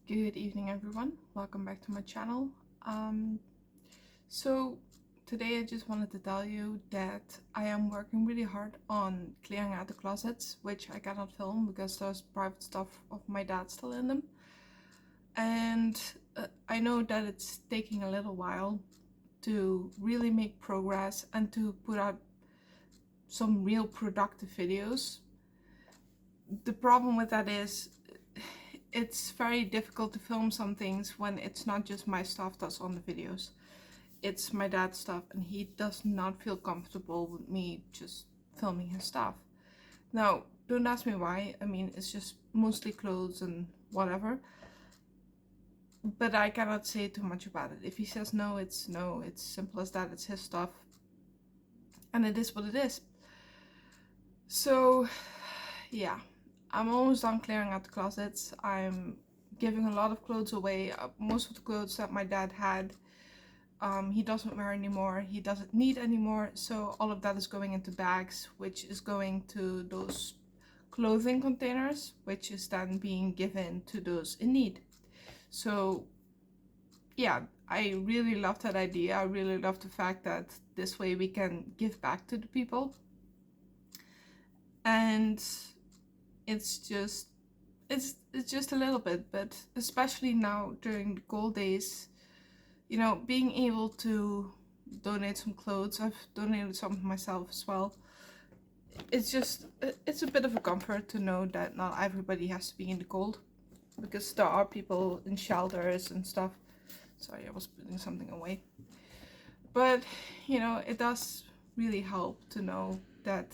Good evening, everyone. Welcome back to my channel. So today I just wanted to tell you that I am working really hard on clearing out the closets, which I cannot film because there's private stuff of my dad still in them. And I know that it's taking a little while to really make progress and to put out some real productive videos. The problem with that is it's very difficult to film some things when it's not just my stuff that's on the videos. It's my dad's stuff, and he does not feel comfortable with me just filming his stuff. Now, don't ask me why. I mean, it's just mostly clothes and whatever. But I cannot say too much about it. If he says no, it's no. It's simple as that. It's his stuff. And it is what it is. So, yeah. I'm almost done clearing out the closets. I'm giving a lot of clothes away. Most of the clothes that my dad had, he doesn't wear anymore. He doesn't need anymore. So all of that is going into bags, which is going to those clothing containers, which is then being given to those in need. So yeah, I really love that idea. I really love the fact that this way we can give back to the people. And it's just a little bit, but especially now during the cold days, you know, being able to donate some clothes. I've donated some myself as well. It's a bit of a comfort to know that not everybody has to be in the cold, because there are people in shelters and stuff. Sorry, I was putting something away. But, you know, it does really help to know that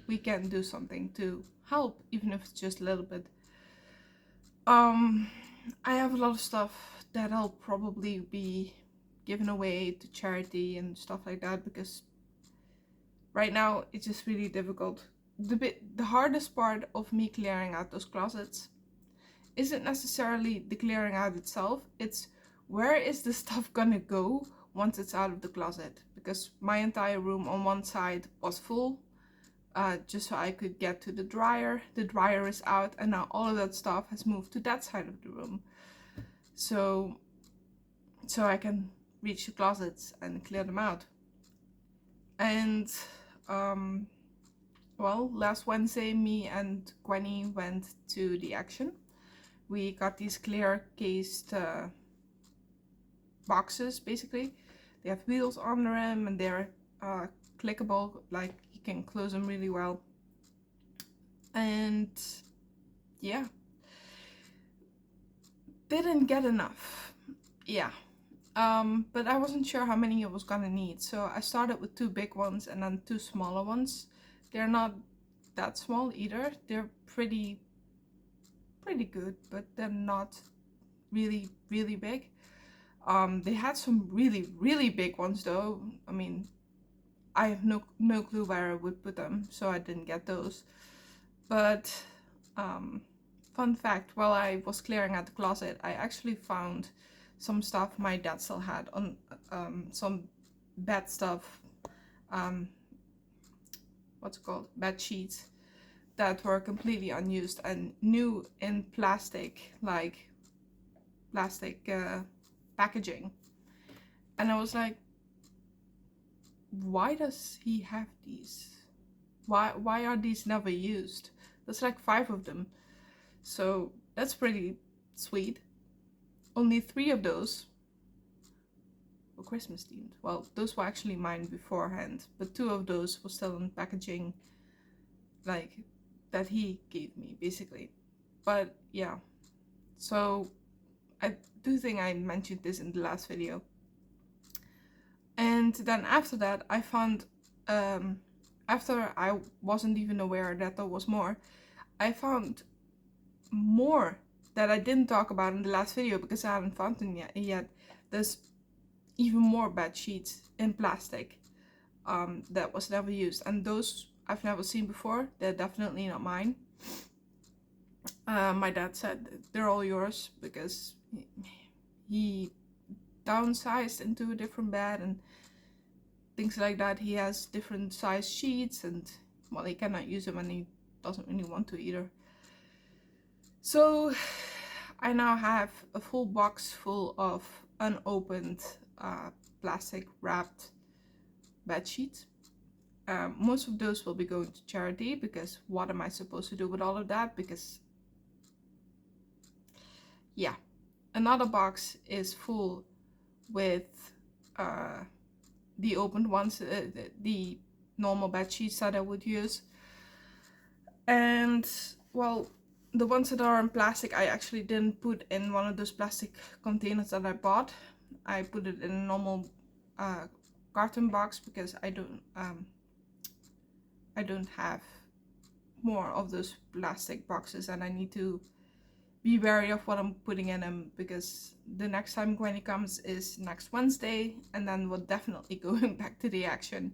we can do something to help, even if it's just a little bit. I have a lot of stuff that I'll probably be given away to charity and stuff like that, because right now it's just really difficult. The hardest part of me clearing out those closets isn't necessarily the clearing out itself. It's where is the stuff gonna go once it's out of the closet, because my entire room on one side was full. Just so I could get to the dryer. The dryer is out, and now all of that stuff has moved to that side of the room. So I can reach the closets and clear them out. And well, last Wednesday, me and Gwenny went to the Action. We got these clear cased boxes, basically. They have wheels on them, and they're clickable, like you can close them really well. And yeah, didn't get enough. Yeah. But I wasn't sure how many I was gonna need, so I started with 2 big ones and then 2 smaller ones. They're not that small either. They're pretty good, but they're not really big. They had some really big ones though. I mean, I have no clue where I would put them, so I didn't get those. But fun fact, while I was clearing out the closet, I actually found some stuff my dad still had on some bed stuff, what's it called, bed sheets that were completely unused and new in plastic, like plastic packaging. And I was like, why does he have these? Why are these never used? There's like 5 of them, so that's pretty sweet. Only 3 of those were Christmas themed. Well, those were actually mine beforehand, but 2 of those were still in packaging, like that he gave me basically. But yeah, so I do think I mentioned this in the last video. And then after that, I found, after I wasn't even aware that there was more, I found more that I didn't talk about in the last video because I haven't found them yet. There's even more bed sheets in plastic that was never used, and those I've never seen before. They're definitely not mine. My dad said they're all yours because he downsized into a different bed and things like that. He has different size sheets, and well, he cannot use them and he doesn't really want to either. So I now have a full box full of unopened plastic wrapped bed sheets. Most of those will be going to charity, because what am I supposed to do with all of that? Because yeah, another box is full with the opened ones, the normal bed sheets that I would use. And well, the ones that are in plastic, I actually didn't put in one of those plastic containers that I bought. I put it in a normal carton box, because I don't have more of those plastic boxes, and I need to be wary of what I'm putting in them, because the next time Gwenny comes is next Wednesday, and then we're definitely going back to the action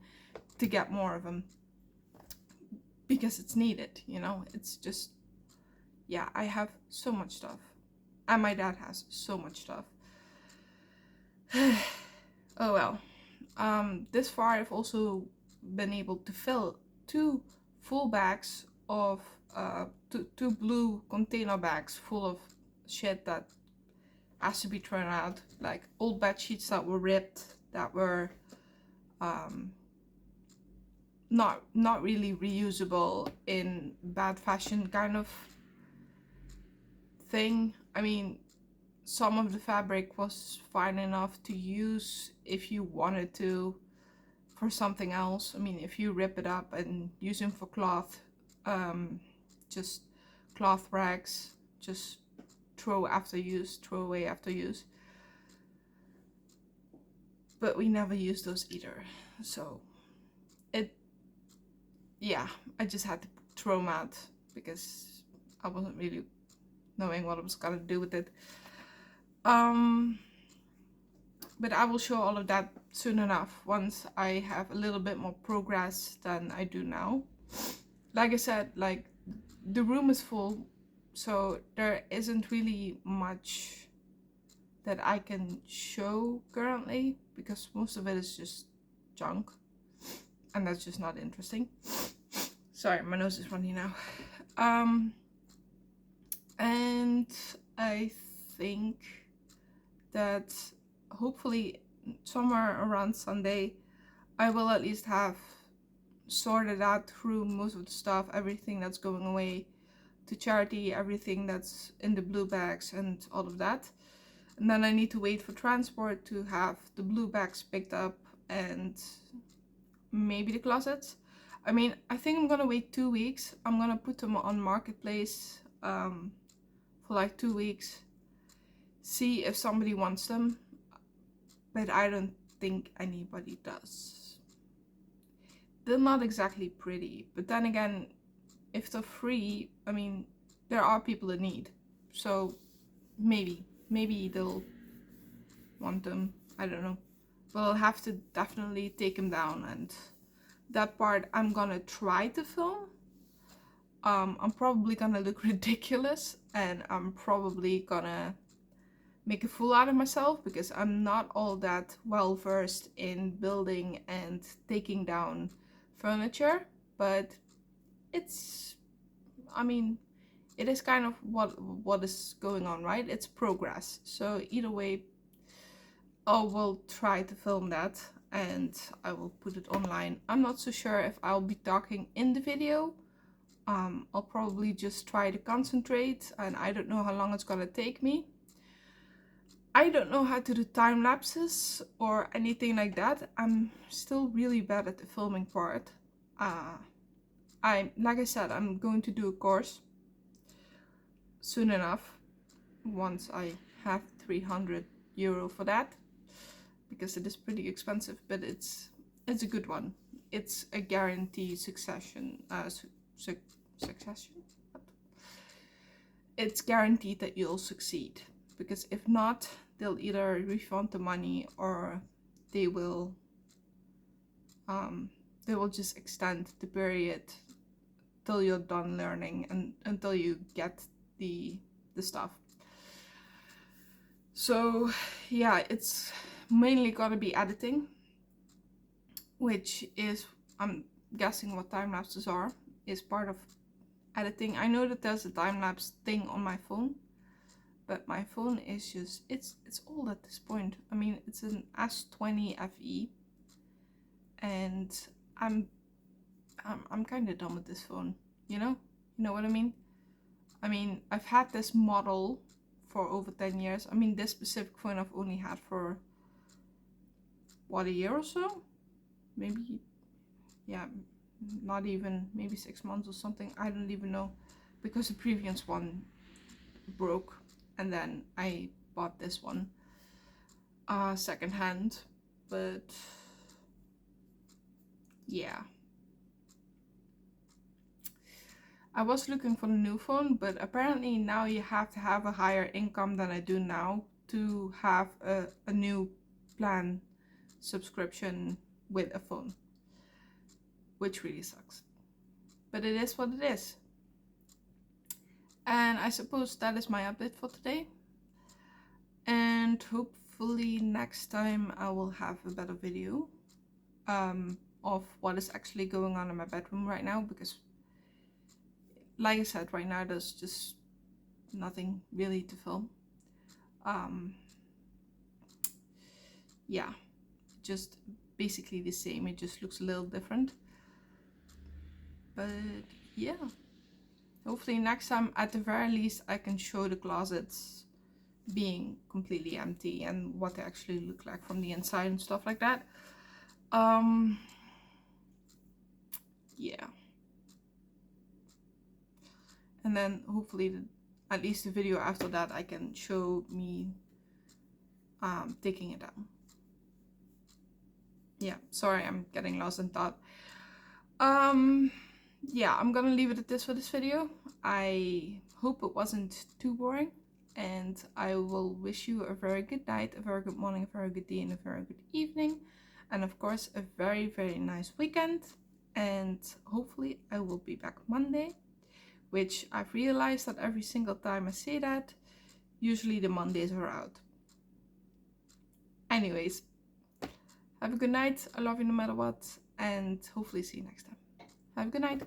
to get more of them, because it's needed, you know. It's just, yeah, I have so much stuff, and my dad has so much stuff. Oh well. This far I've also been able to fill 2 full bags of two blue container bags full of shit that has to be thrown out, like old bed sheets that were ripped, that were not really reusable in bad fashion kind of thing. I mean, some of the fabric was fine enough to use if you wanted to for something else. I mean, if you rip it up and use them for cloth, just cloth rags, just throw away after use. But we never use those either. So yeah, I just had to throw them out, because I wasn't really knowing what I was gonna do with it. But I will show all of that soon enough, once I have a little bit more progress than I do now. Like I said, like, the room is full, so there isn't really much that I can show currently, because most of it is just junk, and that's just not interesting. Sorry, my nose is running now. And I think that hopefully somewhere around Sunday I will at least have sorted out through most of the stuff, everything that's going away to charity, everything that's in the blue bags and all of that. And then I need to wait for transport to have the blue bags picked up, and maybe the closets. I mean, I think I'm gonna wait 2 weeks. I'm gonna put them on Marketplace for like 2 weeks, see if somebody wants them, but I don't think anybody does. They're not exactly pretty, but then again, if they're free, I mean, there are people in need, so maybe they'll want them. I don't know, but I'll have to definitely take them down, and that part I'm gonna try to film. I'm probably gonna look ridiculous, and I'm probably gonna make a fool out of myself, because I'm not all that well versed in building and taking down furniture, but it's, I mean, it is kind of what is going on, right? It's progress. So either way, I will try to film that, and I will put it online. I'm not so sure if I'll be talking in the video. I'll probably just try to concentrate, and I don't know how long it's gonna take me. I don't know how to do time lapses or anything like that. I'm still really bad at the filming part. Like I said, I'm going to do a course soon enough, once I have €300 for that, because it is pretty expensive, but it's a good one. It's a guaranteed succession. Succession? What? It's guaranteed that you'll succeed, because if not, they'll either refund the money, or they will just extend the period till you're done learning, and until you get the stuff. So yeah, it's mainly gonna be editing, which is, I'm guessing what time lapses are, is part of editing. I know that there's a time lapse thing on my phone, but my phone is just, it's old at this point. I mean, it's an S20 FE, and I'm kind of done with this phone, you know? You know what I mean? I mean, I've had this model for over 10 years. I mean, this specific phone I've only had for, what, a year or so? Maybe, yeah, not even, maybe 6 months or something. I don't even know, because the previous one broke, and then I bought this one secondhand. But yeah, I was looking for a new phone, but apparently now you have to have a higher income than I do now to have a new plan subscription with a phone, which really sucks. But it is what it is. And I suppose that is my update for today. And hopefully next time I will have a better video of what is actually going on in my bedroom right now, because like I said, right now there's just nothing really to film. Yeah, just basically the same. It just looks a little different. But yeah, hopefully next time, at the very least, I can show the closets being completely empty and what they actually look like from the inside and stuff like that. Yeah. And then hopefully at least the video after that I can show me taking it down. Yeah, sorry, I'm getting lost in thought. Yeah, I'm gonna leave it at this for this video. I hope it wasn't too boring, and I will wish you a very good night, a very good morning, a very good day, and a very good evening, and of course a very, very nice weekend. And hopefully I will be back Monday, which I've realized that every single time I say that, usually the Mondays are out. Anyways, have a good night. I love you no matter what, and hopefully see you next time. Have a good night.